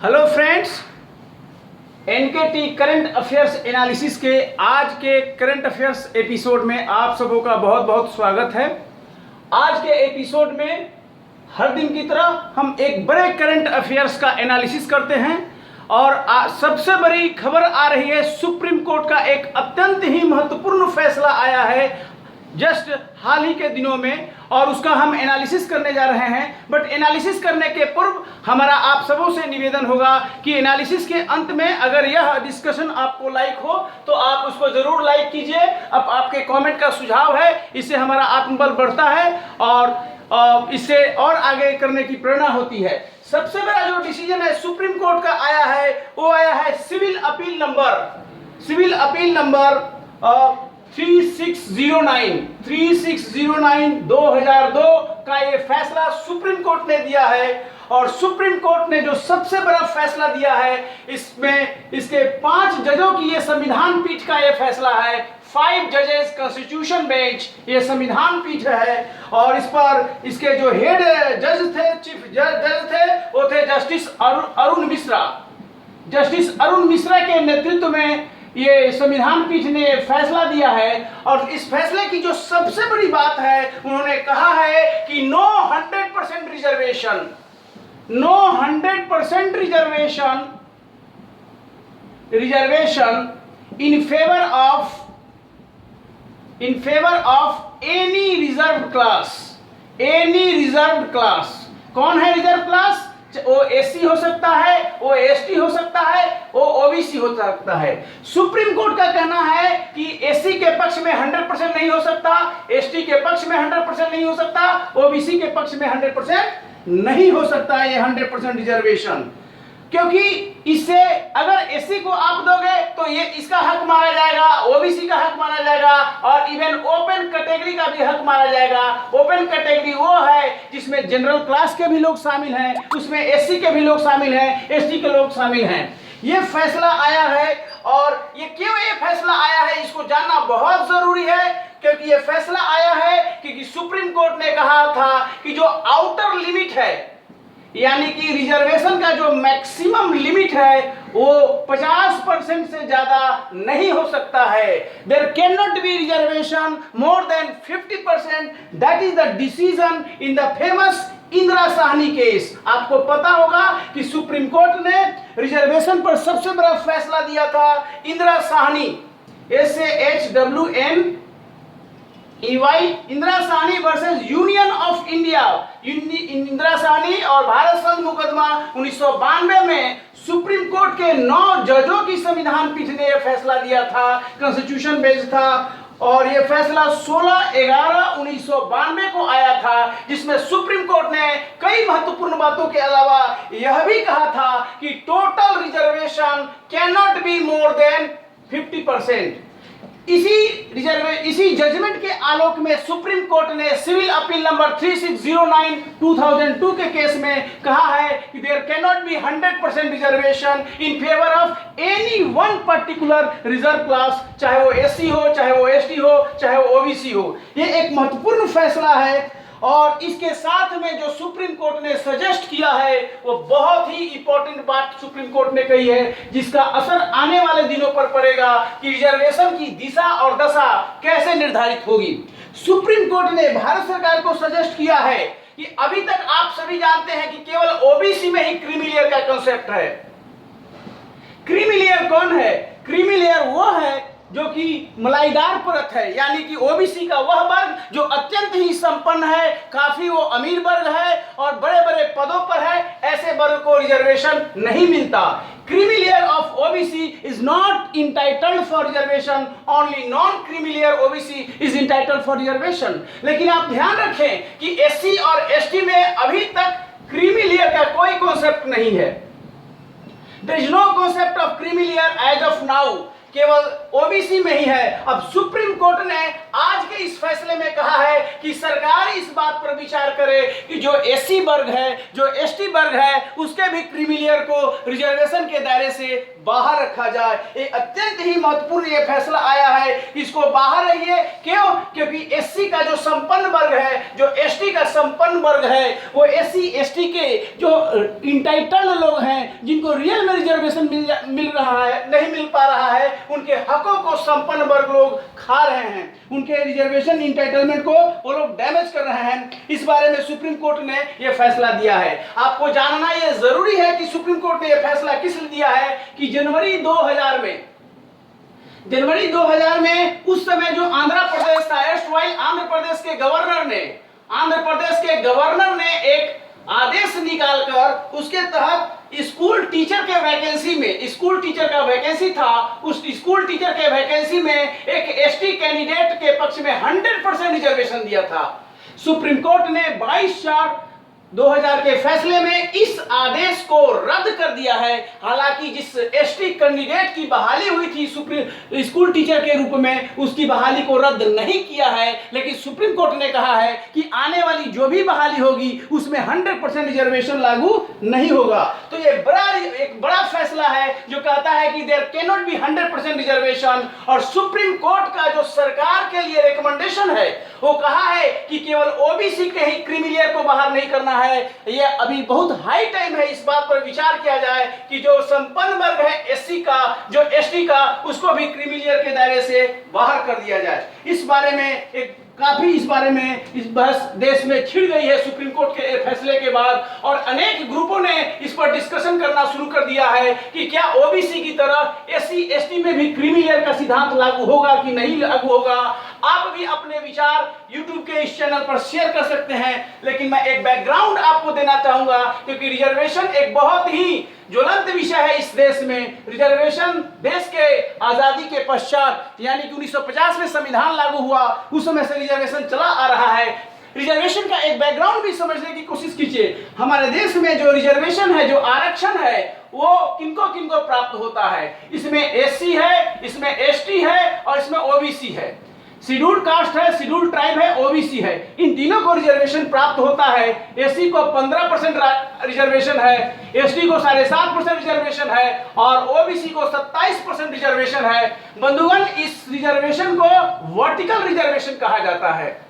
Hello friends, NKT current affairs analysis के आज के करंट अफेयर्स एपिसोड में आप सबों का बहुत बहुत स्वागत है। आज के एपिसोड में हर दिन की तरह हम एक बड़े करंट अफेयर्स का एनालिसिस करते हैं और सबसे बड़ी खबर आ रही है, सुप्रीम कोर्ट का एक अत्यंत ही महत्वपूर्ण फैसला आया है जस्ट हाल ही के दिनों में और उसका हम एनालिसिस करने जा रहे हैं। बट एनालिसिस करने के पूर्व हमारा आप सबों से निवेदन होगा कि एनालिसिस के अंत में अगर यह डिस्कशन आपको लाइक हो तो आप उसको जरूर लाइक कीजिए। अब आपके कमेंट का सुझाव है, इससे हमारा आत्मबल बढ़ता है और इससे और आगे करने की प्रेरणा होती है। सबसे बड़ा जो डिसीजन है सुप्रीम कोर्ट का आया है वो आया है सिविल अपील नंबर 3609 2002 का ये फैसला सुप्रीम कोर्ट ने दिया है। और सुप्रीम कोर्ट ने जो सबसे बड़ा फैसला दिया है इसमें इसके 5 जजों की ये संविधान पीठ का ये फैसला है। 5 जजेस कॉन्स्टिट्यूशन बेंच ये संविधान पीठ है और इस पर इसके जो हेड जज थे, चीफ जज थे, वो थे जस्टिस अरुण मिश्रा के नेतृत्व में ये संविधान पीठ ने फैसला दिया है। और इस फैसले की जो सबसे बड़ी बात है, उन्होंने कहा है कि no 100% reservation in favour of any reserve class. कौन है रिजर्व क्लास? वो एससी हो सकता है, वो एसटी हो सकता है, वो ओबीसी हो सकता है। सुप्रीम कोर्ट का कहना है कि एससी के पक्ष में 100% नहीं हो सकता, एसटी के पक्ष में 100% नहीं हो सकता, ओबीसी के पक्ष में 100% नहीं हो सकता है ये 100% रिजर्वेशन। क्योंकि इससे अगर एससी को आप दोगे तो ये इसका हक मारा जाएगा, ओबीसी का हक मारा जाएगा और इवन ओपन कैटेगरी का भी हक मारा जाएगा। ओपन कैटेगरी वो है जिसमें जनरल क्लास के भी लोग शामिल हैं, उसमें एससी के भी लोग शामिल हैं, एसटी के लोग शामिल हैं। ये फैसला आया है और ये क्यों ये फैसला आया है इसको जानना बहुत जरूरी है। क्योंकि ये फैसला आया है क्योंकि सुप्रीम कोर्ट ने कहा था कि जो आउटर लिमिट है, यानी कि रिजर्वेशन का जो मैक्सिमम लिमिट है वो 50% से ज्यादा नहीं हो सकता है। There can not be reservation more than 50%। That is the decision in the famous Indira Sawhney case. आपको पता होगा कि सुप्रीम कोर्ट ने रिजर्वेशन पर सबसे बड़ा फैसला दिया था Indira Sahni SAHWN Indira Sahni versus Union of India. Indira Sahni और भारत संघ मुकदमा 1992 में सुप्रीम कोर्ट के 9 जजों की संविधान पीठ ने यह फैसला दिया था, कॉन्स्टिट्यूशन बेंच था। और यह फैसला 16/11/1992 को आया था, जिसमें सुप्रीम कोर्ट ने कई महत्वपूर्ण बातों के अलावा यह भी कहा था कि total reservation can not be more than 50%। इसी जजमेंट के आलोक में सुप्रीम कोर्ट ने सिविल अपील नंबर 3609 2002 के केस में कहा है कि there can not be 100% reservation in favour of any one particular reserve class, चाहे वो एससी हो, चाहे वो एसटी हो, चाहे वो ओबीसी हो। ये एक महत्वपूर्ण फैसला है और इसके साथ में जो सुप्रीम कोर्ट ने सजेस्ट किया है वो बहुत ही इंपॉर्टेंट बात सुप्रीम कोर्ट ने कही है, जिसका असर आने वाले दिनों पर पड़ेगा कि रिजर्वेशन की दिशा और दशा कैसे निर्धारित होगी। सुप्रीम कोर्ट ने भारत सरकार को सजेस्ट किया है कि अभी तक आप सभी जानते हैं कि केवल ओबीसी में ही क्रीमी लेयर का कांसेप्ट है। क्रीमी लेयर कौन है? क्रीमी लेयर वो है जो कि मलाईदार परत है, यानी कि ओबीसी का वह वर्ग जो अत्यंत ही संपन्न है, काफी वो अमीर वर्ग है और बड़े बड़े पदों पर है। ऐसे वर्ग को रिजर्वेशन नहीं मिलता। Creamy layer of OBC is not entitled for reservation, only non creamy layer OBC is entitled for reservation. लेकिन आप ध्यान रखें कि एससी और एसटी में अभी तक क्रीमी लेयर का कोई कॉन्सेप्ट नहीं है। There is no concept of creamy layer as of now. केवल ओबीसी में ही है। अब सुप्रीम कोर्ट ने आज के इस फैसले में कहा है कि सरकार इस बात पर विचार करे कि जो एससी वर्ग है, जो एसटी वर्ग है, उसके भी क्रीमी लेयर को रिजर्वेशन के दायरे से बाहर रखा जाए। एक अत्यंत ही महत्वपूर्ण ये फैसला आया है, इसको बाहर रहिए। क्यों? क्योंकि एससी का जो संपन्न वर्ग है, जो एसटी का संपन्न वर्ग है, वो एससी एसटी के जो इंटाइटल्ड लोग हैं, जिनको रियल में रिजर्वेशन मिल रहा है, नहीं मिल पा रहा है, उनके हकों को संपन्न वर्ग लोग खा रहे हैं, उनके रिजर्वेशन इंटाइटलमेंट को वो लोग डैमेज कर रहे हैं। इस बारे में सुप्रीम कोर्ट ने यह फैसला दिया है। आपको जानना यह जरूरी है कि सुप्रीम कोर्ट ने यह फैसला किस लिए दिया है कि जनवरी 2000 में उस समय जो आंध्र प्रदेश था, एर्स्टवाइल आंध्र प्रदेश के गवर्नर ने एक आदेश निकालकर उसके तहत स्कूल टीचर के वैकेंसी में, स्कूल टीचर का वैकेंसी था, उस स्कूल टीचर के वैकेंसी में एक एसटी कैंडिडेट के पक्ष में 100% रिजर्वेशन दिया था। सुप्रीम कोर्ट ने 22/4/2000 के फैसले में इस आदेश को रद्द कर दिया है। हालांकि जिस एसटी कैंडिडेट की बहाली हुई थी स्कूल टीचर के रूप में, उसकी बहाली को रद्द नहीं किया है, लेकिन सुप्रीम कोर्ट ने कहा है कि आने वाली जो भी बहाली होगी उसमें 100% रिजर्वेशन लागू नहीं होगा। तो ये एक बड़ा फैसला है जो कहता है कि there can not be 100% reservation. और सुप्रीम कोर्ट का जो सरकार के लिए रिकमेंडेशन है, वो कहा है कि केवल ओबीसी के ही क्रीमी लेयर को बाहर नहीं करना है। ये अभी बहुत हाई टाइम है इस बात पर विचार किया जाए कि जो संपन्न वर्ग है एससी का, जो एसटी का, उसको भी क्रीमी लेयर के दायरे से बाहर कर दिया जाए। इस बारे में इस बहस देश में छिड़ गई है सुप्रीम कोर्ट के फैसले के बाद, और अनेक ग्रुपों ने इस पर डिस्कशन करना शुरू कर दिया है कि क्या ओबीसी की तरह एससी एसटी में भी क्रीमी लेयर का सिद्धांत लागू होगा कि नहीं लागू होगा। आप भी अपने विचार YouTube के इस चैनल पर शेयर कर सकते हैं, लेकिन मैं एक बैकग्राउंड आपको देना चाहूंगा, क्योंकि रिजर्वेशन एक बहुत ही ज्वलंत विषय है इस देश में। रिजर्वेशन देश के आजादी के पश्चात, यानी कि 1950 में संविधान लागू हुआ, उस समय से रिजर्वेशन चला आ रहा है। रिजर्वेशन का एक बैकग्राउंड भी समझने की कोशिश कीजिए। हमारे देश में जो रिजर्वेशन है, जो आरक्षण है, वो किनको किनको प्राप्त होता है। इसमें एससी है, इसमें एसटी है और इसमें ओबीसी है। शेड्यूल्ड कास्ट है, शेड्यूल्ड ट्राइब है, ओबीसी है। इन तीनों को रिजर्वेशन प्राप्त होता है। एससी को 15% रिजर्वेशन है, एसटी को 7.5% रिजर्वेशन है और ओबीसी को 27% रिजर्वेशन है। बंधुगण, इस रिजर्वेशन को वर्टिकल रिजर्वेशन कहा जाता है।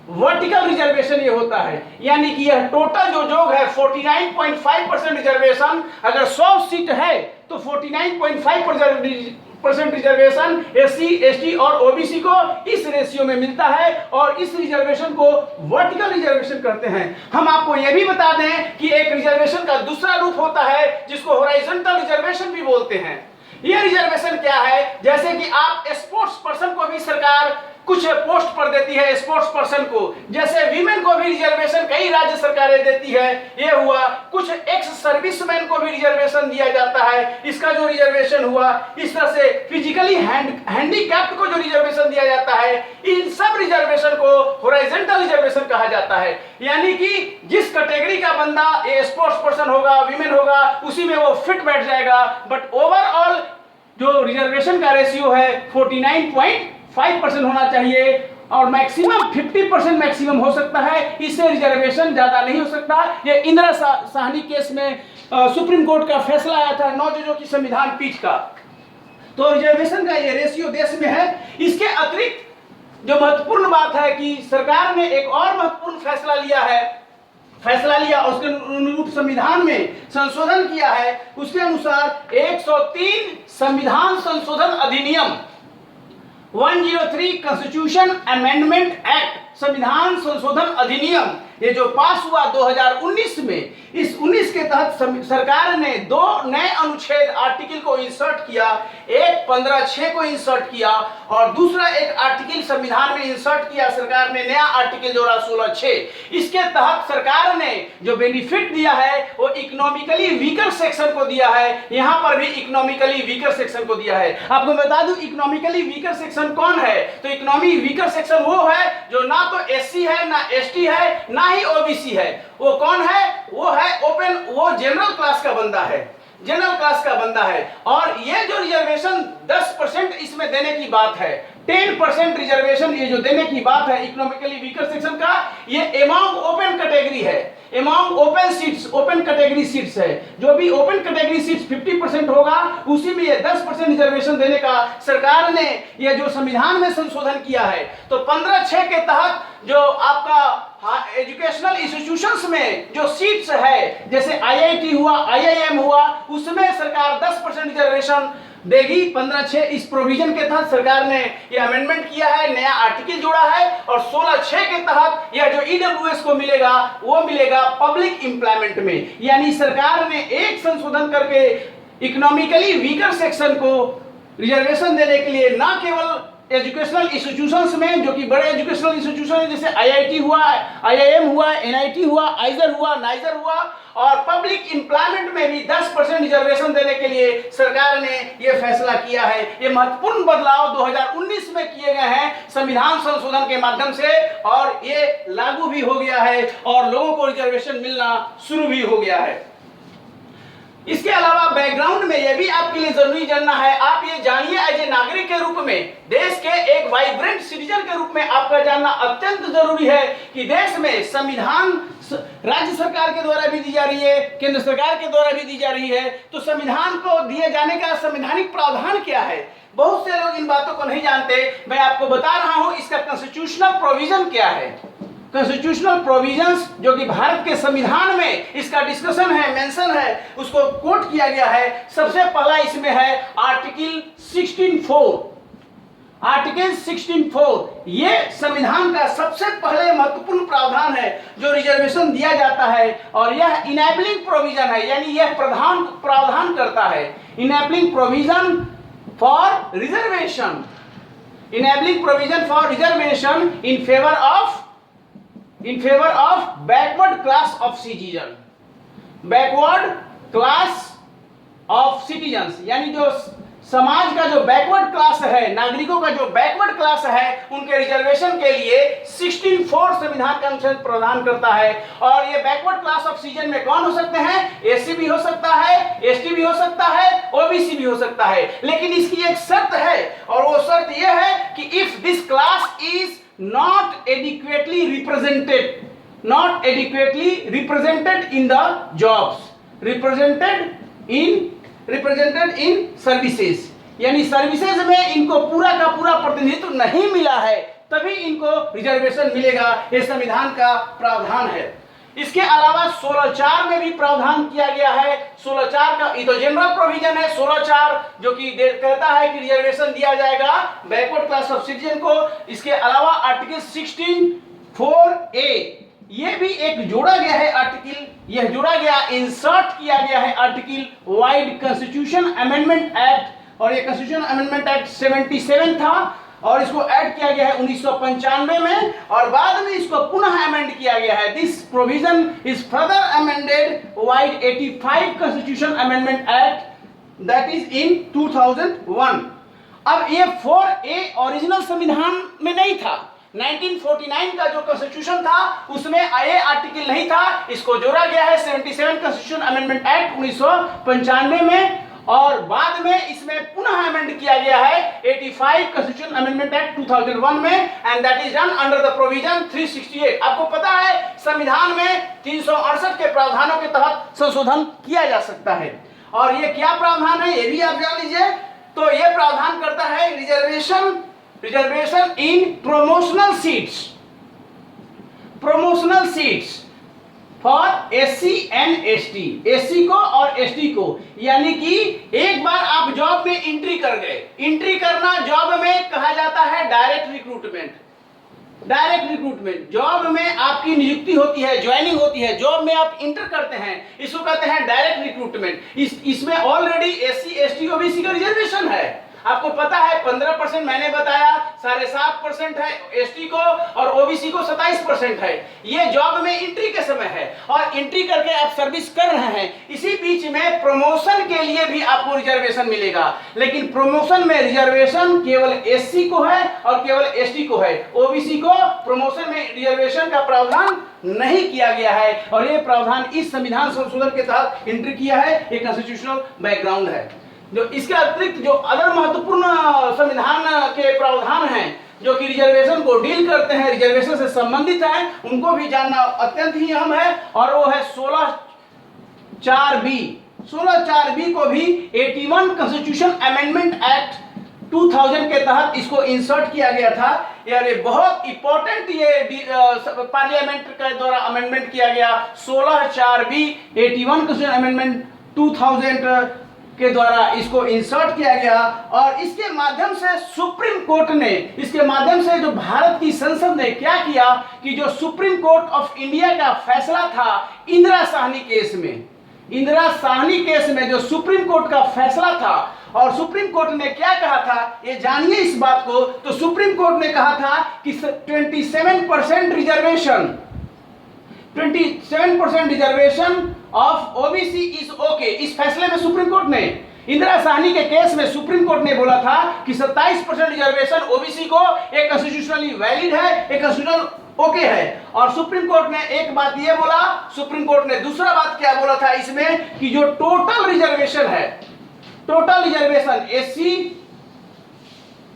वर्टिकल रिजर्वेशन ये होता है, यानी कि यह टोटल जो जोग है 49.5% रिजर्वेशन, अगर 100 सीट है तो 49.5% रिजर्वेशन एससी एसटी और ओबीसी को इस रेशियो में मिलता है, और इस रिजर्वेशन को वर्टिकल रिजर्वेशन कहते हैं। हम आपको यह भी बता दें कि एक रिजर्वेशन का दूसरा रूप होता है जिसको हॉरिजॉन्टल रिजर्वेशन भी बोलते हैं। यह रिजर्वेशन क्या है? जैसे कि आप स्पोर्ट्स पर्सन को भी सरकार कुछ पोस्ट पर देती है, स्पोर्ट्स पर्सन को, जैसे वीमेन को भी रिजर्वेशन कई राज्य सरकारें देती है, ये हुआ। कुछ एक्स सर्विसमैन को भी रिजर्वेशन दिया जाता है, इसका जो रिजर्वेशन हुआ। इस तरह से फिजिकली हैंडीकैप्ड को जो रिजर्वेशन दिया जाता है, इन सब रिजर्वेशन को हॉरिजॉन्टल रिजर्वेशन कहा जाता है। यानी कि जिस कैटेगरी का बंदा, ये स्पोर्ट्स पर्सन होगा, वीमेन होगा, उसी में वो फिट बैठ जाएगा। बट ओवरऑल जो रिजर्वेशन का रेशियो है 49.5% होना चाहिए, और मैक्सिमम 50% मैक्सिमम हो सकता है, इससे रिजर्वेशन ज्यादा नहीं हो सकता। ये इंदिरा साहनी केस में सुप्रीम कोर्ट का फैसला आया था 9 जजों की संविधान पीठ का। तो रिजर्वेशन का ये रेशियो देश में है। इसके अतिरिक्त जो महत्वपूर्ण बात है कि सरकार ने एक और महत्वपूर्ण फैसला लिया और उसके अनुरूप संविधान में संशोधन किया है। उसके अनुसार 103 संविधान संशोधन अधिनियम 103 कॉन्स्टिट्यूशन अमेंडमेंट एक्ट, संविधान संशोधन अधिनियम, ये जो पास हुआ 2019 में, इस 19 के तहत सरकार ने 2 नए अनुच्छेद आर्टिकल को इंसर्ट किया। एक 15(6) को इंसर्ट किया और दूसरा एक आर्टिकल संविधान में इंसर्ट किया। सरकार ने नया आर्टिकल जोड़ा 16(6). इसके तहत सरकार ने जो बेनिफिट दिया है वो इकोनॉमिकली वीकर सेक्शन को दिया है। यहाँ पर भी इकोनॉमिकली वीकर सेक्शन को दिया है। आपको बता दूं इकोनॉमिकली वीकर सेक्शन कौन है? तो इकोनॉमी वीकर सेक्शन वो है जो ना तो एससी है, ना एसटी है, ना ही ओबीसी है। वो कौन है? वो है ओपन, वो जनरल क्लास का बंदा है। जनरल क्लास का बंदा है। और ये जो रिजर्वेशन 10% इसमें देने की बात है, 10% रिजर्वेशन ये जो देने की बात है इकोनॉमिकली वीकर सेक्शन का, ये अमॉन्ग ओपन कैटेगरी है, among open seats, open category seats है। जो भी ओपन कैटेगरी सीट्स 50% होगा उसी में ये 10% रिजर्वेशन देने का सरकार ने ये जो संविधान में संशोधन किया है। तो 15(6) के तहत जो आपका एजुकेशनल इंस्टीट्यूशंस में जो सीट्स है, जैसे IIT हुआ, IIM हुआ, उसमें सरकार 10% रिजर्वेशन देगी 15(6). इस प्रोविजन के तहत सरकार ने यह अमेंडमेंट किया है, नया आर्टिकल जोड़ा है। और 16(6) के तहत यह जो EWS को मिलेगा वो मिलेगा पब्लिक एम्प्लॉयमेंट में। यानी सरकार ने एक संशोधन करके इकोनॉमिकली वीकर सेक्शन को रिजर्वेशन देने के लिए न केवल एजुकेशनल इंस्टीट्यूशंस में, जो कि बड़े एजुकेशनल इंस्टीट्यूशन है जैसे IIT हुआ, IIM हुआ, NIT हुआ, आइजर हुआ, नाइजर हुआ, और पब्लिक एम्प्लॉयमेंट में भी 10% रिजर्वेशन देने के लिए सरकार ने यह फैसला किया है। ये महत्वपूर्ण बदलाव 2019 में किए गए हैं संविधान संशोधन के माध्यम से, और ये लागू भी हो गया है और लोगों को रिजर्वेशन मिलना शुरू भी हो गया है। इसके अलावा बैकग्राउंड में यह भी आपके लिए जरूरी जानना है, आप ये जानिए एज ए नागरिक के रूप में, देश के एक वाइब्रेंट सिटीजन के रूप में आपका जानना अत्यंत जरूरी है कि देश में संविधान राज्य सरकार के द्वारा भी दी जा रही है, केंद्र सरकार के द्वारा भी दी जा रही है। तो संविधान को दिए जाने का संवैधानिक प्रावधान क्या है, बहुत से लोग इन बातों को नहीं जानते। मैं आपको बता रहा हूं इसका कॉन्स्टिट्यूशनल प्रोविजन क्या है। कॉन्स्टिट्यूशनल प्रोविजंस जो कि भारत के संविधान में इसका डिस्कशन है, मेंशन है, उसको कोट किया गया है। सबसे पहला इसमें है आर्टिकल 16(4). आर्टिकल 16(4) ये संविधान का सबसे पहले महत्वपूर्ण प्रावधान है जो रिजर्वेशन दिया जाता है, और यह इनेबलिंग प्रोविजन है, यानी यह प्रधान प्रावधान करता है। Enabling provision for reservation, enabling provision for reservation in favour of backward class of citizen, backward class of citizens, यानी जो समाज का जो बैकवर्ड क्लास है, नागरिकों का जो बैकवर्ड क्लास है, उनके रिजर्वेशन के लिए 16(4) संविधान का अनुच्छेद प्रदान करता है। और ये बैकवर्ड क्लास ऑफ सिटीजन में कौन हो सकते हैं? SC भी हो सकता है, ST भी हो सकता है, OBC भी हो सकता है। लेकिन इसकी एक शर्त है, और वो शर्त यह है कि if this class is not adequately represented in the jobs, represented in services, यानी सर्विसेज में इनको पूरा का पूरा प्रतिनिधित्व नहीं मिला है, तभी इनको रिजर्वेशन मिलेगा। ये संविधान का प्रावधान है। इसके अलावा 16(4) में भी प्रावधान किया गया है। 16(4) का ये तो जनरल प्रोविजन है। 16(4) जो कि कहता है कि रिजर्वेशन दिया जाएगा बैकवर्ड क्लास ऑफ सिटीजन को। इसके अलावा आर्टिकल 16(4)(a) ये भी एक जोड़ा गया है आर्टिकल, यह जोड़ा गया, इंसर्ट किया गया है article wide constitution amendment act. और ये कॉन्स्टिट्यूशन अमेंडमेंट एक्ट 77 था, और इसको ऐड किया गया है 1995 में, और बाद में इसको पुनः अमेंड किया गया है। This provision is further amended wide 85 constitution amendment act that is in 2001। अब ये 4A ओरिजिनल संविधान में नहीं था। 1949 का जो कॉन्स्टिट्यूशन था उसमें ये आर्टिकल नहीं था, इसको जोड़ा गया है 77 कॉन्स्टिट्यूशन अमेंडमेंट एक्ट 1995 में, और बाद में इसमें पुनः अमेंड किया गया है 85 कॉन्स्टिट्यूशन अमेंडमेंट एक्ट 2001 में, and that is done under the provision 368। आपको पता है संविधान में 368 के प्रावधानों के तहत संशोधन किया जा सकता है। और ये क्या प्रावधान है ये भी आप जान लीजिए। तो ये प्रावधान करता है reservation in promotional seats for SC and ST, SC को और ST को। यानी कि एक बार आप जॉब में एंट्री कर गए, एंट्री करना जॉब में कहा जाता है direct recruitment. Direct recruitment, job में आपकी नियुक्ति होती है, ज्वाइनिंग होती है, जॉब में आप इंटर करते हैं, इसको कहते हैं डायरेक्ट रिक्रूटमेंट। इसमें ऑलरेडी SC ST OBC का रिजर्वेशन है। आपको पता है 15% मैंने बताया, 7.5% है ST को, और OBC को 27% है। ये जॉब में एंट्री के समय है, और एंट्री करके आप सर्विस कर रहे हैं। इसी बीच में प्रमोशन के लिए भी आपको रिजर्वेशन मिलेगा, लेकिन प्रमोशन में रिजर्वेशन केवल एससी को है और केवल एसटी को है। ओबीसी को प्रमोशन में रिजर्वेशन का प्रावधान नहीं किया गया है, और ये प्रावधान इस संविधान संशोधन के तहत एंट्री किया है। ये कॉन्स्टिट्यूशनल बैकग्राउंड है। जो इसके अतिरिक्त जो अदर महत्वपूर्ण संविधान के प्रावधान हैं जो कि रिजर्वेशन को डील करते हैं, रिजर्वेशन से संबंधित हैं, उनको भी जानना अत्यंत ही अहम है। और वो है 16(4)(b). 16(4)(b) को भी 81 कॉन्स्टिट्यूशन अमेंडमेंट एक्ट 2000 के तहत इसको इंसर्ट किया गया था। यानी बहुत इंपॉर्टेंट ये पार्लियामेंट के द्वारा अमेंडमेंट किया गया 16(4)(b). 81 कॉन्स्टिट्यूशन अमेंडमेंट 2000 के द्वारा इसको इंसर्ट किया गया, और इसके माध्यम से सुप्रीम कोर्ट ने, इसके माध्यम से जो भारत की संसद ने क्या किया कि जो सुप्रीम कोर्ट ऑफ इंडिया का फैसला था इंदिरा साहनी केस में, इंदिरा साहनी केस में जो सुप्रीम कोर्ट का फैसला था, और सुप्रीम कोर्ट ने क्या कहा था ये जानिए इस बात को। तो सुप्रीम कोर्ट ने कहा था कि 27% reservation, 27% reservation of OBC is okay. इस फैसले में सुप्रीम कोर्ट ने, इंदिरा साहनी के केस में सुप्रीम कोर्ट ने बोला था कि 27% रिजर्वेशन ओबीसी को एक कॉन्स्टिट्यूशनली वैलिड है, एक कॉन्स्टिट्यूशनल ओके है। और सुप्रीम कोर्ट ने एक बात ये बोला, सुप्रीम कोर्ट ने दूसरा बात क्या बोला था इसमें कि जो टोटल रिजर्वेशन है, total reservation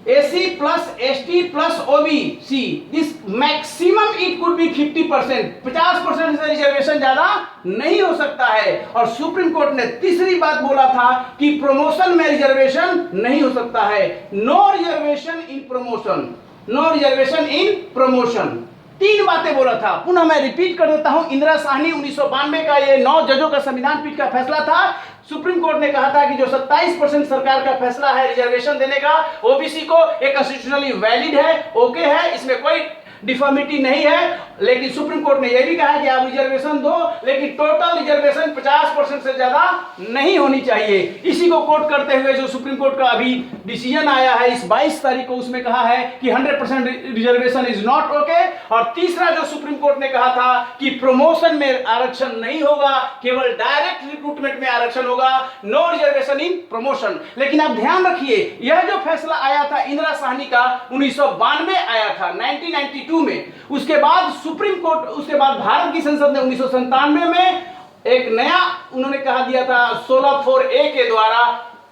AC plus ST plus OBC, this maximum it could be 50%, 50% से रिजर्वेशन ज्यादा नहीं हो सकता है। और सुप्रीम कोर्ट ने तीसरी बात बोला था कि प्रमोशन में रिजर्वेशन नहीं हो सकता है, no reservation in promotion, no reservation in promotion. तीन बातें बोला था। पुनः मैं रिपीट कर देता हूं, इंदिरा साहनी 1992 का ये 9 जजों का संविधान पीठ का फैसला था। सुप्रीम कोर्ट ने कहा था कि जो 27% सरकार का फैसला है रिजर्वेशन देने का ओबीसी को, एक कॉन्स्टिट्यूशनली वैलिड है, ओके है, इसमें कोई डिफॉर्मिटी नहीं है। लेकिन सुप्रीम कोर्ट ने यह भी कहा कि आप रिजर्वेशन दो, लेकिन टोटल रिजर्वेशन 50% से ज्यादा नहीं होनी चाहिए। इसी को कोट करते हुए जो सुप्रीम कोर्ट का अभी डिसीजन आया है इस 22 तारीख को, उसमें कहा है कि 100% रिजर्वेशन इज नॉट ओके। और तीसरा जो सुप्रीम कोर्ट ने कहा था कि प्रमोशन में आरक्षण नहीं होगा, केवल डायरेक्ट रिक्रूटमेंट में आरक्षण होगा, नो रिजर्वेशन इन प्रमोशन। लेकिन आप ध्यान रखिए, यह जो फैसला आया था इंदिरा साहनी का 1992 आया था, 1992 में। उसके बाद सुप्रीम कोर्ट, उसके बाद भारत की संसद ने 1997 में एक नया उन्होंने कहा दिया था 16(4)(a) के द्वारा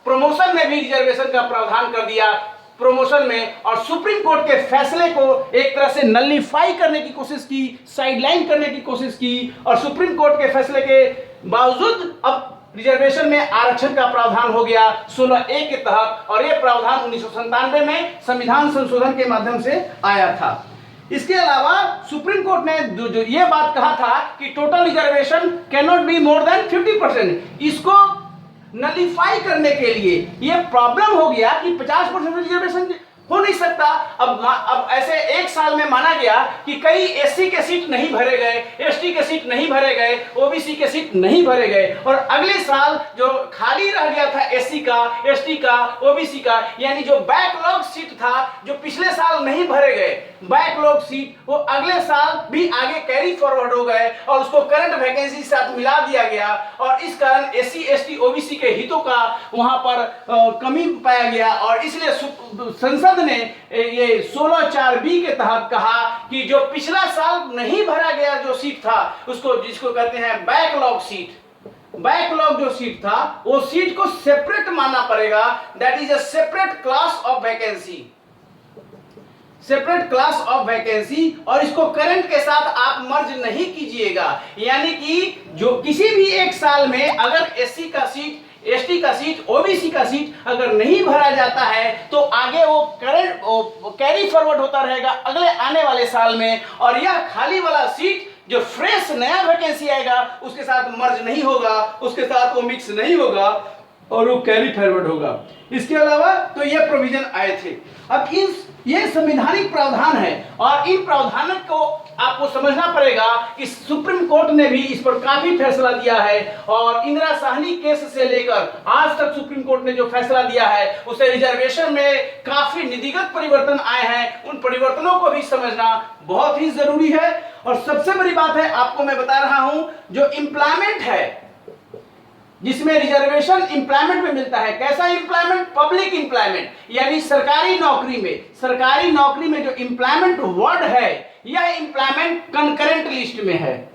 प्रमोशन में भी रिजर्वेशन का प्रावधान कर दिया प्रमोशन में। और सुप्रीम कोर्ट के फैसले को एक तरह से नलिफाई करने की कोशिश की, साइडलाइन करने की कोशिश की, और सुप्रीम कोर्ट के फैसले के बावजूद अब रिजर्वेशन में आरक्षण का प्रावधान हो गया 16(a) के तहत। और यह प्रावधान 1997 में संविधान संशोधन के माध्यम से आया था। इसके अलावा सुप्रीम कोर्ट ने जो ये बात कहा था कि total reservation can not be more than 50%, इसको नलिफाई करने के लिए ये प्रॉब्लम हो गया कि 50% रिजर्वेशन हो नहीं सकता। अब ऐसे एक साल में माना गया कि कई एससी के सीट नहीं भरे गए, एसटी के सीट नहीं भरे गए, ओबीसी के सीट नहीं भरे गए, और अगले साल जो खाली रह गया था एससी का, एसटी का, ओबीसी का, यानी जो बैकलॉग सीट था जो पिछले साल नहीं भरे गए, बैकलॉग सीट वो अगले साल भी आगे कैरी फॉरवर्ड हो गए और उसको करंट वैकेंसी के साथ मिला दिया गया। और इस कारण एससी, एसटी, ओबीसी के हितों का वहां पर कमी पाया गया, और इसलिए संसद ने ये 16(4)(b) के तहत कहा कि जो पिछला साल नहीं भरा गया जो सीट था उसको, जिसको कहते हैं बैकलॉग सीट, बैकलॉग जो सीट था वो सीट को सेपरेट मानना पड़ेगा, that is a separate class of vacancy, separate class of vacancy. और इसको करंट के साथ आप मर्ज नहीं कीजिएगा, यानी कि जो किसी भी एक साल में अगर एससी का सीट, एसटी का सीट, ओबीसी का सीट अगर नहीं भरा जाता है तो आगे वो करंट कैरी फॉरवर्ड होता रहेगा अगले आने वाले साल में, और यह खाली वाला सीट जो फ्रेश नया वैकेंसी आएगा उसके साथ मर्ज नहीं होगा, उसके साथ वो मिक्स नहीं होगा और वो कैरी फॉरवर्ड होगा। इसके अलावा तो ये प्रोविजन आए थे। अब ये संवैधानिक प्रावधान है, और इन प्रावधानों को आपको समझना पड़ेगा कि सुप्रीम कोर्ट ने भी इस पर काफी फैसला दिया है, और इंदिरा साहनी केस से लेकर आज तक सुप्रीम कोर्ट ने जो फैसला दिया है उसे रिजर्वेशन में काफी नीतिगत परिवर्तन आए हैं, उन परिवर्तनों को भी समझना बहुत ही जरूरी है। और सबसे बड़ी बात है, आपको मैं बता रहा हूं, जो एम्प्लॉयमेंट है, जिसमें रिजर्वेशन एम्प्लॉयमेंट में मिलता है। कैसा एम्प्लॉयमेंट? पब्लिक एम्प्लॉयमेंट, यानी सरकारी नौकरी में जो एम्प्लॉयमेंट वर्ड है, यह एम्प्लॉयमेंट कंकरेंट लिस्ट में है।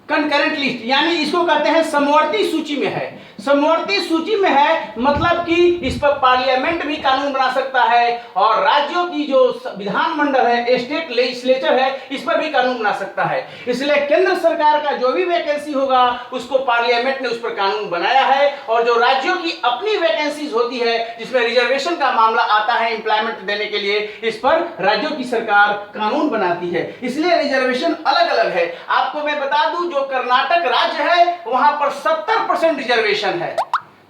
कंकरेंट लिस्ट यानी इसको कहते हैं समवर्ती सूची में है। समवर्ती सूची में है मतलब कि इस पर पार्लियामेंट भी कानून बना सकता है और राज्यों की जो विधानमंडल है, स्टेट लेजिस्लेचर है, इस पर भी कानून बना सकता है। इसलिए केंद्र सरकार का जो भी वैकेंसी होगा उसको पार्लियामेंट ने उस पर कानून बनाया है, और जो राज्यों की अपनी वैकेंसीज होती है जिसमें रिजर्वेशन का मामला आता है एम्प्लॉयमेंट देने के लिए, इस पर राज्यों की सरकार कानून बनाती है। इसलिए रिजर्वेशन अलग अलग है। आपको मैं बता दूं, जो कर्नाटक राज्य है वहां पर 70% रिजर्वेशन है,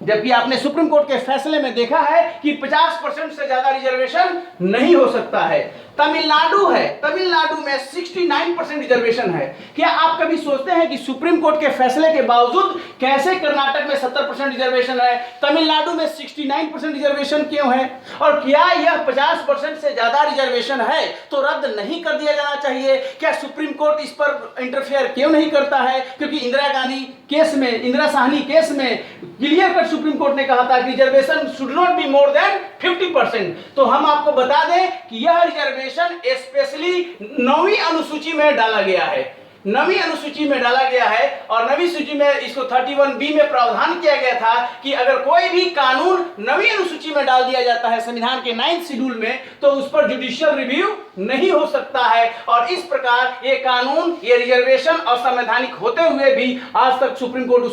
जबकि आपने सुप्रीम कोर्ट के फैसले में देखा है कि 50% से ज्यादा रिजर्वेशन नहीं हो सकता है। तमिलनाडु है, तमिलनाडु में 69% रिजर्वेशन है। क्या आप कभी सोचते हैं कि सुप्रीम कोर्ट के फैसले के बावजूद कैसे कर्नाटक में 70% रिजर्वेशन है, तमिलनाडु में 69% रिजर्वेशन क्यों है? और क्या यह 50% से ज्यादा रिजर्वेशन है तो रद्द नहीं कर दिया जाना चाहिए? क्या सुप्रीम कोर्ट इस पर इंटरफेयर क्यों नहीं करता है? क्योंकि इंदिरा गांधी केस में, इंदिरा साहनी केस में क्लियर कट सुप्रीम कोर्ट ने कहा था कि reservation should not be more than 50%। तो हम आपको बता दें कि यह रिजर्वेशन स्पेशली 9वीं अनुसूची में डाला गया है, 9वीं अनुसूची में डाला गया है। और 9वीं सूची में इसको 31B में प्रावधान किया गया था कि अगर कोई भी कानून 9वीं अनुसूची में डाल दिया जाता है संविधान के 9th शेड्यूल में, तो उस पर जुडिशियल रिव्यू नहीं हो सकता है। और इस प्रकार ये कानून, ये रिजर्वेशन असंवैधानिक होते हुए भी आज तक सुप्रीम कोर्ट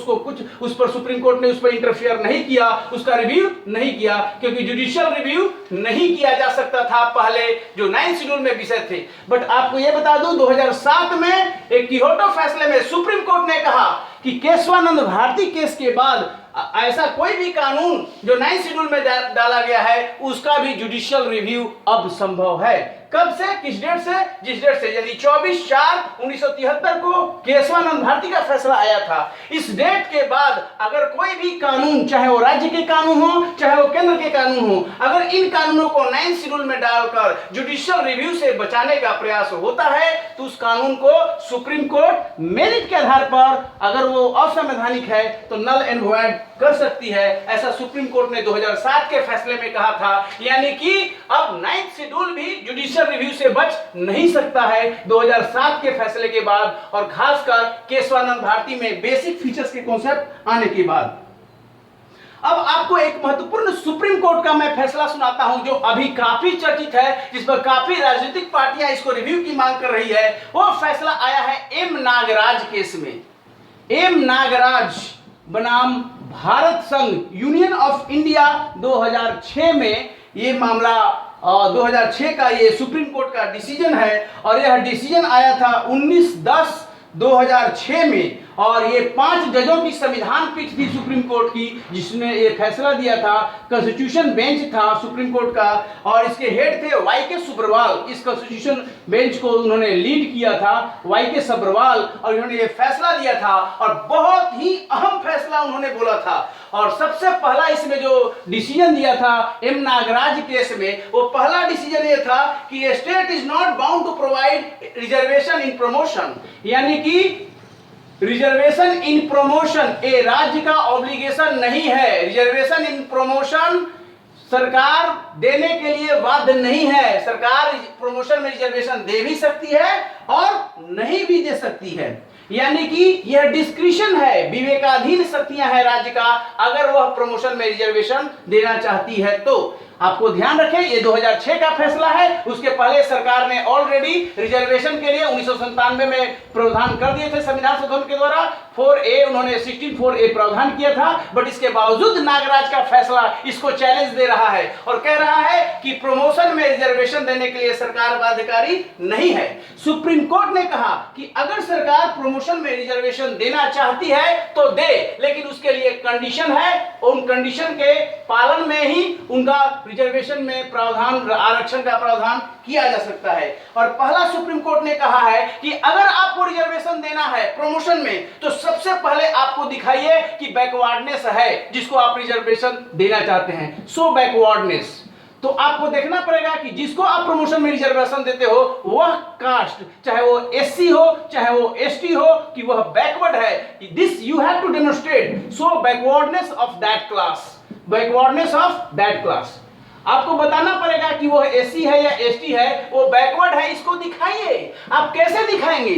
सुप्रीम कोर्ट ने उस पर इंटरफेयर नहीं किया, उसका रिव्यू नहीं किया, क्योंकि जुडिशियल रिव्यू नहीं किया जा सकता था पहले जो 9th शेड्यूल में विषय थे। बट आपको यह बता दूं, 2007 में एक कियोटो फैसले में सुप्रीम कोर्ट ने कहा कि केशवानंद भारती केस के बाद ऐसा कोई भी कानून जो 9th शेड्यूल में डाला गया है उसका भी जुडिशियल रिव्यू अब संभव है। कब से? किस डेट से? जिस डेट से, यानी 24/4/1973 को केशवानंद भारती का फैसला आया था। इस डेट के बाद अगर कोई भी कानून, चाहे वो राज्य के कानून हो चाहे वो केंद्र के कानून हो, अगर इन कानूनों को 9th शेड्यूल में डालकर जुडिशियल रिव्यू से बचाने का प्रयास होता है तो उस कानून को सुप्रीम कोर्ट मेरिट के आधार पर, अगर वो असंवैधानिक है तो नल एंड वॉइड कर सकती है। ऐसा सुप्रीम कोर्ट ने 2007 के फैसले में कहा था। यानी कि अब 9th शेड्यूल भी जुडिशियल रिव्यू से बच नहीं सकता है 2007 के फैसले के बाद, और खासकर केशवानंद भारती में बेसिक फीचर्स के कॉन्सेप्ट आने के बाद। अब आपको एक महत्वपूर्ण सुप्रीम कोर्ट का मैं फैसला सुनाता हूं जो अभी काफी चर्चित है, जिस पर काफी राजनीतिक पार्टियां इसको रिव्यू की मांग कर रही है। वो फैसला आया है एम नागराज केस में। एम नागराज बनाम भारत संघ, यूनियन ऑफ इंडिया, 2006 में ये मामला 2006 का ये सुप्रीम कोर्ट का डिसीजन है, और यह डिसीजन आया था 19/10/2006 में। और ये 5 जजों की संविधान पीठ थी सुप्रीम कोर्ट की जिसने ये फैसला दिया था। कॉन्स्टिट्यूशन बेंच था सुप्रीम कोर्ट का, और इसके हेड थे वाई.के. सुब्रवाल। इस कॉन्स्टिट्यूशन बेंच को उन्होंने लीड किया था, वाई.के. सुब्रवाल, और उन्होंने ये फैसला दिया था और बहुत ही अहम फैसला उन्होंने बोला था। और सबसे पहला इसमें जो डिसीजन दिया था एम नागराज केस में, वो पहला डिसीजन ये था कि state is not bound to provide reservation in promotion, यानी कि रिजर्वेशन इन प्रमोशन ये राज्य का ऑब्लिगेशन नहीं है। रिजर्वेशन इन प्रमोशन सरकार देने के लिए बाध्य नहीं है। सरकार प्रमोशन में रिजर्वेशन दे भी सकती है और नहीं भी दे सकती है, यानी कि यह डिस्क्रिशन है, विवेकाधीन शक्तियां हैं राज्य का, अगर वह प्रमोशन में रिजर्वेशन देना चाहती है तो। आपको ध्यान रखें ये 2006 का फैसला है, उसके पहले सरकार ने ऑलरेडी रिजर्वेशन के लिए 1997 में प्रावधान कर दिए थे संविधान संशोधन के द्वारा। 4A उन्होंने 16(4)A प्रावधान किया था, बट इसके बावजूद नागराज का फैसला इसको चैलेंज दे रहा है और कह रहा है कि प्रमोशन में रिजर्वेशन देने के लिए सरकार बाध्यकारी नहीं है। सुप्रीम कोर्ट ने कहा कि अगर सरकार प्रमोशन में रिजर्वेशन देना चाहती है तो दे, लेकिन उसके लिए कंडीशन है, उन कंडीशन के पालन में ही उनका रिजर्वेशन में प्रावधान, आरक्षण का प्रावधान किया जा सकता है। और पहला सुप्रीम कोर्ट ने कहा है कि अगर आपको रिजर्वेशन देना है प्रमोशन में तो सबसे पहले आपको दिखाइए कि बैकवर्डनेस है जिसको आप रिजर्वेशन देना चाहते हैं। सो बैकवर्डनेस, तो आपको देखना पड़ेगा कि जिसको आप प्रमोशन में रिजर्वेशन देते हो वह कास्ट, चाहे वो एससी हो चाहे वो एसटी हो, कि वह बैकवर्ड है, this you have to demonstrate so backwardness of that class, backwardness of that class. आपको बताना पड़ेगा कि वो एससी है या एसटी है, वो बैकवर्ड है, इसको दिखाइए। आप कैसे दिखाएंगे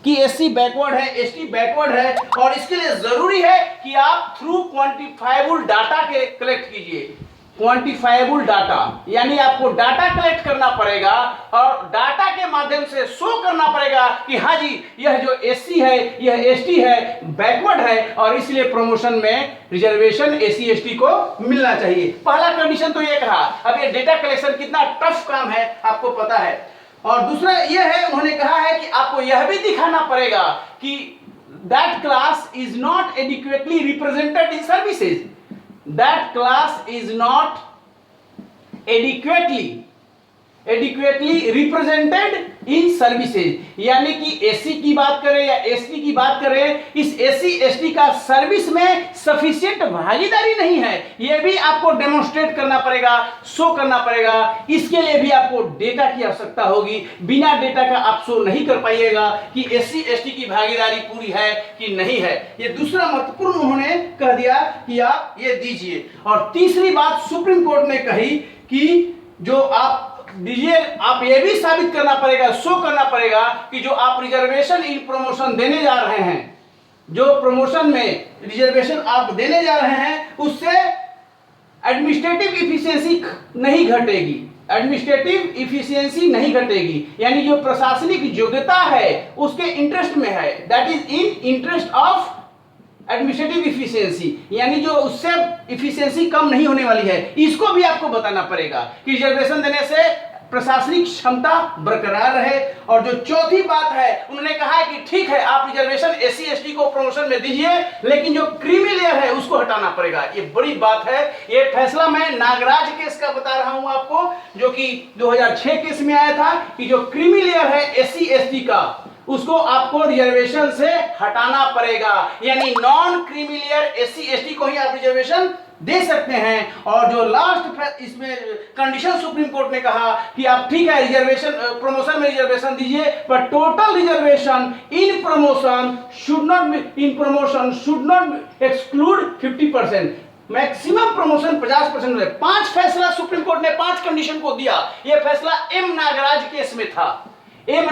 कि एससी बैकवर्ड है, एसटी बैकवर्ड है? और इसके लिए जरूरी है कि आप थ्रू क्वांटिफाइबल डाटा के कलेक्ट कीजिए। क्वांटिफाइबल डाटा यानी आपको डाटा कलेक्ट करना पड़ेगा और डाटा के माध्यम से शो करना पड़ेगा कि हाँ जी यह जो एससी है यह एसटी है, बैकवर्ड है, और इसलिए प्रमोशन में रिजर्वेशन एससी एसटी को मिलना चाहिए। पहला कंडीशन तो ये कहा। अब ये डेटा कलेक्शन कितना टफ काम है आपको पता है। और दूसरा ये है, उन्होंने कहा है कि आपको यह भी दिखाना पड़ेगा कि that class is not adequately represented in services, that class is not adequately represented in services, यानी कि एससी की बात करें या एसटी की बात करें, इस एससी एसटी का सर्विस में सफिशिएंट भागीदारी नहीं है, यह भी आपको डेमोन्स्ट्रेट करना पड़ेगा, शो करना पड़ेगा। इसके लिए भी आपको डेटा की आवश्यकता होगी। बिना डेटा का आप शो नहीं कर पाइएगा कि एससी एसटी की भागीदारी पूरी है कि नहीं है। ये दूसरा महत्वपूर्ण उन्होंने कह दिया कि आप ये दीजिए। और तीसरी बात सुप्रीम कोर्ट ने कही कि जो आप दीजिए, आप ये भी साबित करना पड़ेगा, शो करना पड़ेगा कि जो आप रिजर्वेशन इन प्रमोशन देने जा रहे हैं, जो प्रमोशन में रिजर्वेशन आप देने जा रहे हैं, उससे एडमिनिस्ट्रेटिव इफिशिएंसी नहीं घटेगी, एडमिनिस्ट्रेटिव इफिशिएंसी नहीं घटेगी, यानी जो प्रशासनिक योग्यता है उसके इंटरेस्ट में है, that is in interest of administrative efficiency, यानी जो उससे इफिशिएंसी कम नहीं होने वाली है। इसको भी आपको बताना पड़ेगा कि रिजर्वेशन देने से प्रशासनिक क्षमता बरकरार रहे। और जो चौथी बात है, उन्होंने कहा है कि ठीक है आप रिजर्वेशन एससी एसटी को प्रमोशन में दीजिए, लेकिन जो क्रीमी लेयर है उसको हटाना पड़ेगा। ये बड़ी बात है। ये फैसला मैं नागराज केस का बता रहा हूं आपको, जो कि 2006 केस में आया था, कि जो क्रीमी लेयर है एससी एसटी का उसको आपको रिजर्वेशन से हटाना पड़ेगा, यानी non creamy layer SC ST को ही आप रिजर्वेशन दे सकते हैं। और जो लास्ट इसमें कंडीशन सुप्रीम कोर्ट ने कहा कि आप ठीक है रिजर्वेशन प्रमोशन में रिजर्वेशन दीजिए, पर total reservation in promotion should not exclude 50%, maximum promotion 50% है। 5 फैसला सुप्रीम कोर्ट ने 5 कंडीशन को दिया। यह फैसला एम नागराज केस में था। M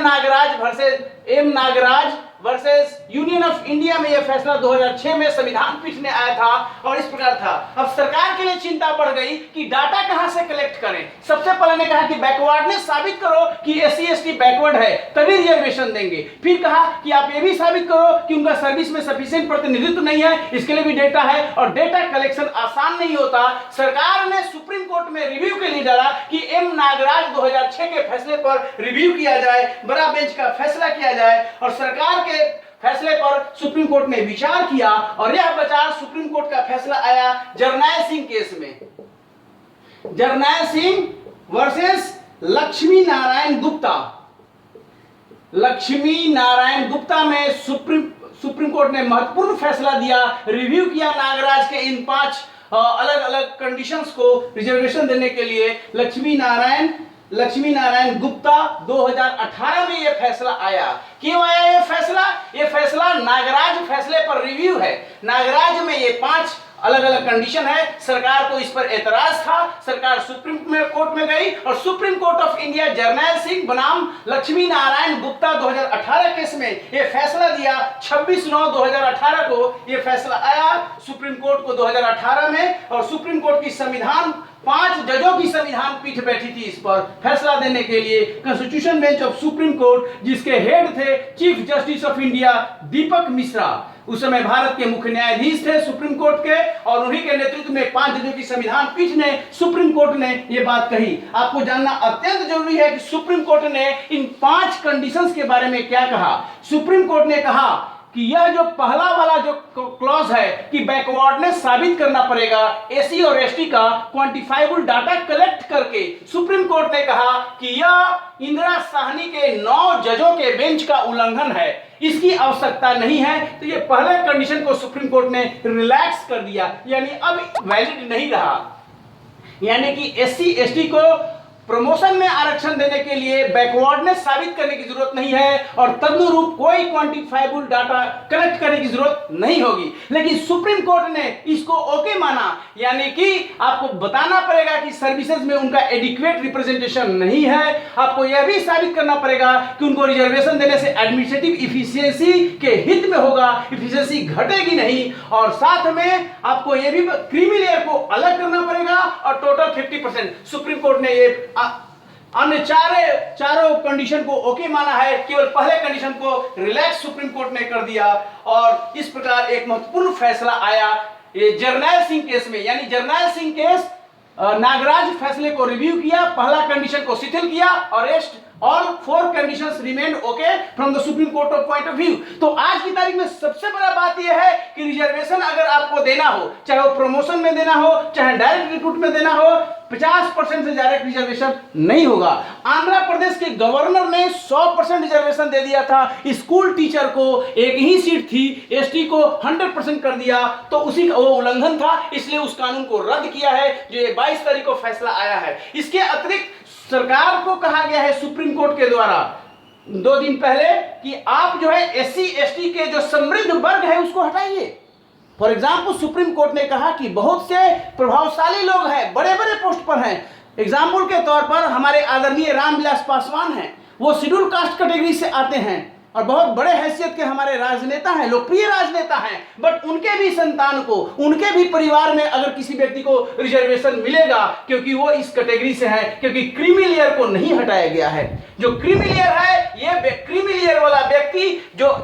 Nagaraj versus Union of India में यह फैसला 2006 में संविधान पीठ ने आया था और इस प्रकार था। अब सरकार के लिए चिंता बढ़ गई कि डाटा कहां से कलेक्ट करें। सबसे पहले ने कहा कि बैकवर्डनेस साबित करो कि एससी एसटी बैकवर्ड है तभी रिजर्वेशन देंगे। फिर कहा कि आप ये भी साबित करो कि उनका सर्विस में सफिशिएंट प्रतिनिधित्व नहीं है, इसके लिए भी डेटा है, और डेटा कलेक्शन आसान नहीं होता। सरकार ने सुप्रीम कोर्ट में रिव्यू के लिए डाला कि एम नागराज 2006 के फैसले पर रिव्यू किया जाए, बड़ा बेंच का फैसला किया जाए। और सरकार के फैसले पर सुप्रीम कोर्ट ने विचार किया और यह विचार सुप्रीम कोर्ट का फैसला आया जरनैल सिंह केस में। जरनैल सिंह वर्सेस लक्ष्मी नारायण गुप्ता। लक्ष्मी नारायण गुप्ता में सुप्रीम कोर्ट ने महत्वपूर्ण फैसला दिया, रिव्यू किया नागराज के इन 5 अलग अलग कंडीशंस को रिजर्वेशन देने के लिए। लक्ष्मी नारायण गुप्ता 2018 में यह फैसला आया। क्यों आया यह फैसला? यह फैसला नागराज फैसले पर रिव्यू है। नागराज में ये 5 अलग अलग कंडीशन है। सरकार को इस पर एतराज था, सरकार सुप्रीम कोर्ट में गई और Supreme court of India Jarnail Singh बनाम लक्ष्मी नारायण गुप्ता 2018 केस में यह फैसला दिया। 26/9/2018 को यह फैसला आया सुप्रीम कोर्ट को 2018 में। और सुप्रीम कोर्ट की संविधान 5 जजों की संविधान पीठ बैठी थी इस पर फैसला देने के लिए। Constitution bench of supreme court, जिसके हेड थे चीफ जस्टिस ऑफ इंडिया दीपक मिश्रा, उस समय भारत के मुख्य न्यायाधीश थे सुप्रीम कोर्ट के, और उन्हीं के नेतृत्व में 5 जजों की संविधान पीठ ने सुप्रीम कोर्ट ने यह बात कही। आपको जानना अत्यंत जरूरी है कि सुप्रीम कोर्ट ने इन 5 कंडीशंस के बारे में क्या कहा। सुप्रीम कोर्ट ने कहा कि यह जो पहला वाला जो क्लॉज है कि बैकवर्डनेस साबित करना पड़ेगा एससी और एसटी का क्वांटिफाइबल डाटा कलेक्ट करके, सुप्रीम कोर्ट ने कहा कि यह इंदिरा साहनी के 9 जजों के बेंच का उल्लंघन है, इसकी आवश्यकता नहीं है। तो ये पहले कंडीशन को सुप्रीम कोर्ट ने रिलैक्स कर दिया, यानी अब वैलिड नहीं रहा। यानी कि एससी एसटी को प्रमोशन में आरक्षण देने के लिए बैकवर्डनेस साबित करने की जरूरत नहीं है और तदनुरूप कोई क्वांटिफाइबल डाटा कलेक्ट करने की जरूरत नहीं होगी। लेकिन सुप्रीम कोर्ट ने इसको ओके माना, यानी कि आपको बताना पड़ेगा कि सर्विसेज में उनका एडिक्वेट रिप्रेजेंटेशन नहीं है। आपको यह भी साबित करना पड़ेगा कि उनको रिजर्वेशन देने से एडमिनिस्ट्रेटिव इफिशियंसी के हित में होगा, इफिशियंसी घटेगी नहीं। और साथ में आपको यह भी क्रीमी लेयर को अलग करना पड़ेगा और टोटल 50%। सुप्रीम कोर्ट ने ये अन्य चारों कंडीशन को ओके माना है, केवल पहले कंडीशन को रिलैक्स सुप्रीम कोर्ट ने कर दिया। और इस प्रकार एक महत्वपूर्ण फैसला आया ये जर्नैल सिंह केस में। यानी जर्नैल सिंह केस नागराज फैसले को रिव्यू किया, पहला कंडीशन को शिथिल किया और rest all 4 conditions remain okay from the supreme court of point of view. तो आज की तारीख में सबसे बड़ा बात यह है कि रिजर्वेशन अगर आपको देना हो, चाहे वो प्रमोशन में देना हो, चाहे डायरेक्ट रिक्रूट में देना हो, 50% से डायरेक्ट रिजर्वेशन नहीं होगा। आंध्र प्रदेश के गवर्नर ने 100% रिजर्वेशन दे दिया था। स्कूल टीचर को एक ही सीट थी, एसटी को 100% कर दिया, तो उसी का वो उल्लंघन था, इसलिए उस कानून को रद्द किया है जो ये 22 तारीख को फैसला आया है। इसके अतिरिक्त सरकार को कहा गया है सुप्रीम कोर्ट के द्वारा 2 दिन पहले कि आप जो है एससी एसटी के जो समृद्ध वर्ग है उसको हटाइए। फॉर एग्जाम्पल सुप्रीम कोर्ट ने कहा कि बहुत से प्रभावशाली लोग हैं, बड़े बड़े पोस्ट पर हैं। एग्जाम्पल के तौर पर हमारे आदरणीय रामविलास पासवान हैं, वो शेड्यूल कास्ट कैटेगरी से आते हैं और बहुत बड़े हैसियत के हमारे राजनेता हैं, लोकप्रिय राजनेता हैं। बट उनके भी संतान को, उनके भी परिवार में अगर किसी व्यक्ति को रिजर्वेशन मिलेगा क्योंकि वो इस कैटेगरी से है, क्योंकि क्रीमी लेयर को नहीं हटाया गया है। जो क्रीमी लेयर है, ये क्रीमी लेयर वाला व्यक्ति जो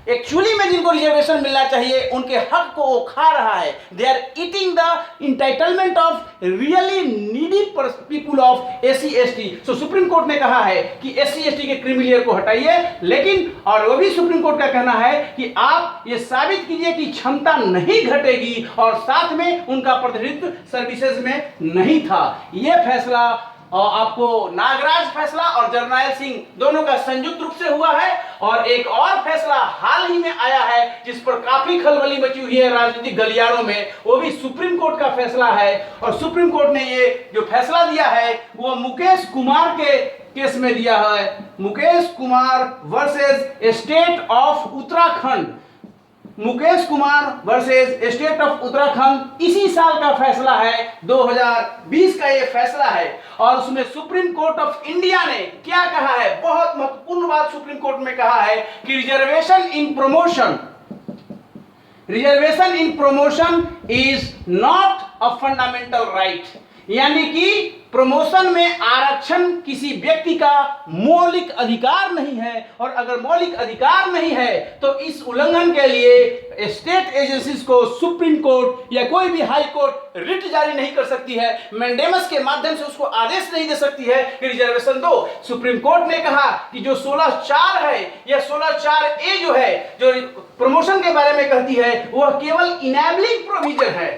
एक्चुअली में जिनको रिजर्वेशन मिलना चाहिए उनके हक को वो खा रहा है। They are eating the entitlement of really needy people of SC ST. So Supreme court ने कहा है कि एससी एसटी के क्रीमी लेयर को हटाइए, लेकिन और वो भी सुप्रीम कोर्ट का कहना है कि आप ये साबित कीजिए कि क्षमता नहीं घटेगी और साथ में उनका प्रतिनिधित्व सर्विसेज में नहीं था। यह फैसला और आपको नागराज फैसला और जर्नैल सिंह दोनों का संयुक्त रूप से हुआ है। और एक और फैसला हाल ही में आया है जिस पर काफी खलबली मची हुई है राजनीतिक गलियारों में, वो भी सुप्रीम कोर्ट का फैसला है। और सुप्रीम कोर्ट ने ये जो फैसला दिया है वो मुकेश कुमार के केस में दिया है। Mukesh Kumar versus state of Uttarakhand, Mukesh Kumar versus state of Uttarakhand इसी साल का फैसला है, 2020 का ये फैसला है। और उसमें सुप्रीम कोर्ट ऑफ इंडिया ने क्या कहा है, बहुत महत्वपूर्ण बात सुप्रीम कोर्ट में कहा है कि reservation in promotion is not a fundamental right. यानी कि प्रमोशन में आरक्षण किसी व्यक्ति का मौलिक अधिकार नहीं है, और अगर मौलिक अधिकार नहीं है तो इस उल्लंघन के लिए स्टेट एजेंसीज को सुप्रीम कोर्ट या कोई भी हाई कोर्ट रिट जारी नहीं कर सकती है, मैंडेमस के माध्यम से उसको आदेश नहीं दे सकती है कि रिजर्वेशन दो। सुप्रीम कोर्ट ने कहा कि जो 16(4) है या 16(4)A जो है, जो प्रमोशन के बारे में कहती है, वह केवल इनेबलिंग प्रोविजन है,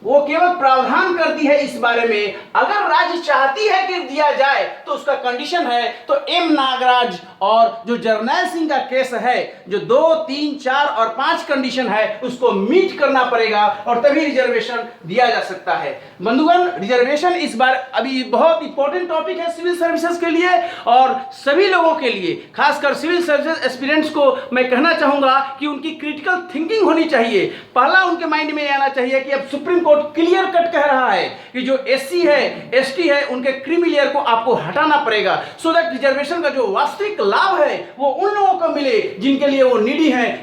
वो केवल प्रावधान करती है इस बारे में। अगर राज्य चाहती है कि दिया जाए तो उसका कंडीशन है। तो एम नागराज और जो जर्नैल सिंह का केस है, जो 2, 3, 4 और 5 कंडीशन है उसको मीट करना पड़ेगा और तभी रिजर्वेशन दिया जा सकता है। बंधुगण, रिजर्वेशन इस बार अभी बहुत इंपॉर्टेंट टॉपिक है सिविल सर्विसेज के लिए और सभी लोगों के लिए, खासकर सिविल सर्विसेज एस्पिरेंट्स को मैं कहना चाहूंगा कि उनकी क्रिटिकल थिंकिंग होनी चाहिए। पहला उनके माइंड में आना चाहिए कि अब सुप्रीम कोर्ट क्लियर कट कह रहा है कि जो एससी है, एसटी है, उनके क्रीमी लेयर को आपको हटाना पड़ेगा, सो दैट रिजर्वेशन का जो वास्तविक लाभ है वो उन लोगों को मिले जिनके लिए वो नीडी है।